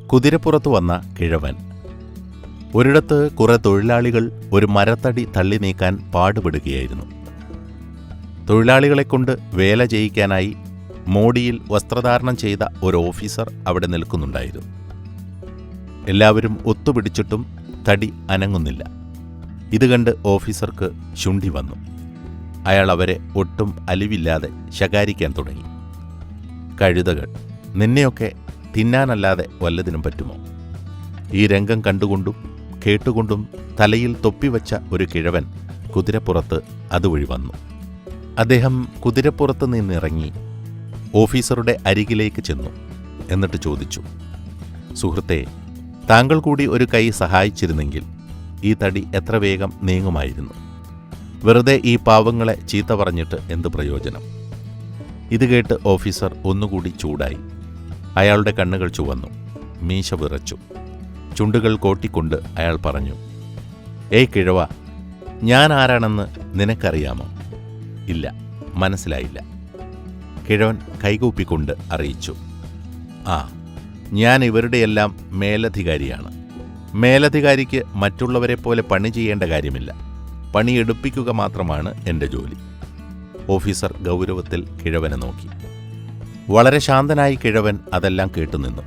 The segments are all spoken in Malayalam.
കുതിരപ്പുറത്തു വന്ന കിഴവൻ. ഒരിടത്ത് കുറെ തൊഴിലാളികൾ ഒരു മരത്തടി തള്ളി നീക്കാൻ പാടുപെടുകയായിരുന്നു. തൊഴിലാളികളെക്കൊണ്ട് വേല ചെയ്യിക്കാനായി മോടിയിൽ വസ്ത്രധാരണം ചെയ്ത ഒരു ഓഫീസർ അവിടെ നിൽക്കുന്നുണ്ടായിരുന്നു. എല്ലാവരും ഒത്തുപിടിച്ചിട്ടും തടി അനങ്ങുന്നില്ല. ഇത് കണ്ട് ഓഫീസർക്ക് ശുണ്ഠി വന്നു. അയാൾ അവരെ ഒട്ടും അലിവില്ലാതെ ശകാരിക്കാൻ തുടങ്ങി. കഴുതകൾ, നിന്നെയൊക്കെ തിന്നാനല്ലാതെ വല്ലതിനും പറ്റുമോ? ഈ രംഗം കണ്ടുകൊണ്ടും കേട്ടുകൊണ്ടും തലയിൽ തൊപ്പിവച്ച ഒരു കിഴവൻ കുതിരപ്പുറത്ത് അതുവഴി വന്നു. അദ്ദേഹം കുതിരപ്പുറത്ത് നിന്നിറങ്ങി ഓഫീസറുടെ അരികിലേക്ക് ചെന്നു. എന്നിട്ട് ചോദിച്ചു, സുഹൃത്തേ, താങ്കൾ കൂടി ഒരു കൈ സഹായിച്ചിരുന്നെങ്കിൽ ഈ തടി എത്ര വേഗം നീങ്ങുമായിരുന്നു. വെറുതെ ഈ പാവങ്ങളെ ചീത്ത പറഞ്ഞിട്ട് എന്ത് പ്രയോജനം? ഇത് കേട്ട് ഓഫീസർ ഒന്നുകൂടി ചൂടായി. അയാളുടെ കണ്ണുകൾ ചുവന്നു, മീശ വിറച്ചു. ചുണ്ടുകൾ കോട്ടിക്കൊണ്ട് അയാൾ പറഞ്ഞു, ഏയ് കിഴവ, ഞാൻ ആരാണെന്ന് നിനക്കറിയാമോ? ഇല്ല, മനസ്സിലായില്ല. കിഴവൻ കൈകൂപ്പിക്കൊണ്ട് അറിയിച്ചു, ആ, ഞാൻ ഇവരുടെയെല്ലാം മേലധികാരിയാണ്. മേലധികാരിക്ക് മറ്റുള്ളവരെ പോലെ പണി ചെയ്യേണ്ട കാര്യമില്ല. പണിയെടുപ്പിക്കുക മാത്രമാണ് എൻ്റെ ജോലി. ഓഫീസർ ഗൗരവത്തിൽ കിഴവനെ നോക്കി. വളരെ ശാന്തനായി കിഴവൻ അതെല്ലാം കേട്ടുനിന്നു.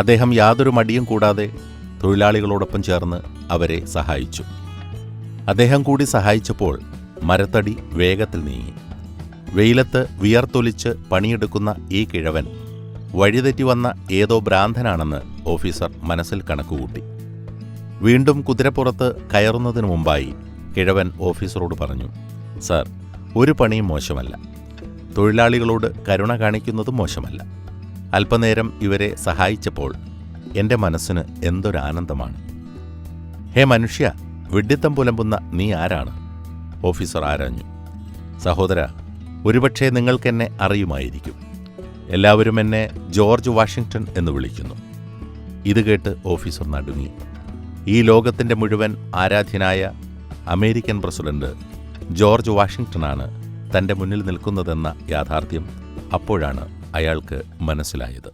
അദ്ദേഹം യാതൊരു മടിയും കൂടാതെ തൊഴിലാളികളോടൊപ്പം ചേർന്ന് അവരെ സഹായിച്ചു. അദ്ദേഹം കൂടി സഹായിച്ചപ്പോൾ മരത്തടി വേഗത്തിൽ നീങ്ങി. വെയിലത്ത് വിയർത്തൊലിച്ച് പണിയെടുക്കുന്ന ഈ കിഴവൻ വഴിതെറ്റി വന്ന ഏതോ ഭ്രാന്തനാണെന്ന് ഓഫീസർ മനസ്സിൽ കണക്കുകൂട്ടി. വീണ്ടും കുതിരപ്പുറത്ത് കയറുന്നതിനു മുമ്പായി കിഴവൻ ഓഫീസറോട് പറഞ്ഞു, സാർ, ഒരു പണിയും മോശമല്ല. തൊഴിലാളികളോട് കരുണ കാണിക്കുന്നതും മോശമല്ല. അല്പനേരം ഇവരെ സഹായിച്ചപ്പോൾ എൻ്റെ മനസ്സിന് എന്തൊരാനന്ദമാണ്. ഹേ മനുഷ്യ, വിഡ്ഢിത്തം പുലമ്പുന്ന നീ ആരാണ്? ഓഫീസർ ആരാഞ്ഞു. സഹോദര, ഒരുപക്ഷെ നിങ്ങൾക്കെന്നെ അറിയുമായിരിക്കും. എല്ലാവരും എന്നെ ജോർജ് വാഷിങ്ടൺ എന്ന് വിളിക്കുന്നു. ഇത് കേട്ട് ഓഫീസർ നടുങ്ങി. ഈ ലോകത്തിൻ്റെ മുഴുവൻ ആരാധ്യനായ അമേരിക്കൻ പ്രസിഡന്റ് ജോർജ് വാഷിങ്ടണാണ് തൻ്റെ മുന്നിൽ നിൽക്കുന്നതെന്ന യാഥാർത്ഥ്യം അപ്പോഴാണ് അയാൾക്ക് മനസ്സിലായത്.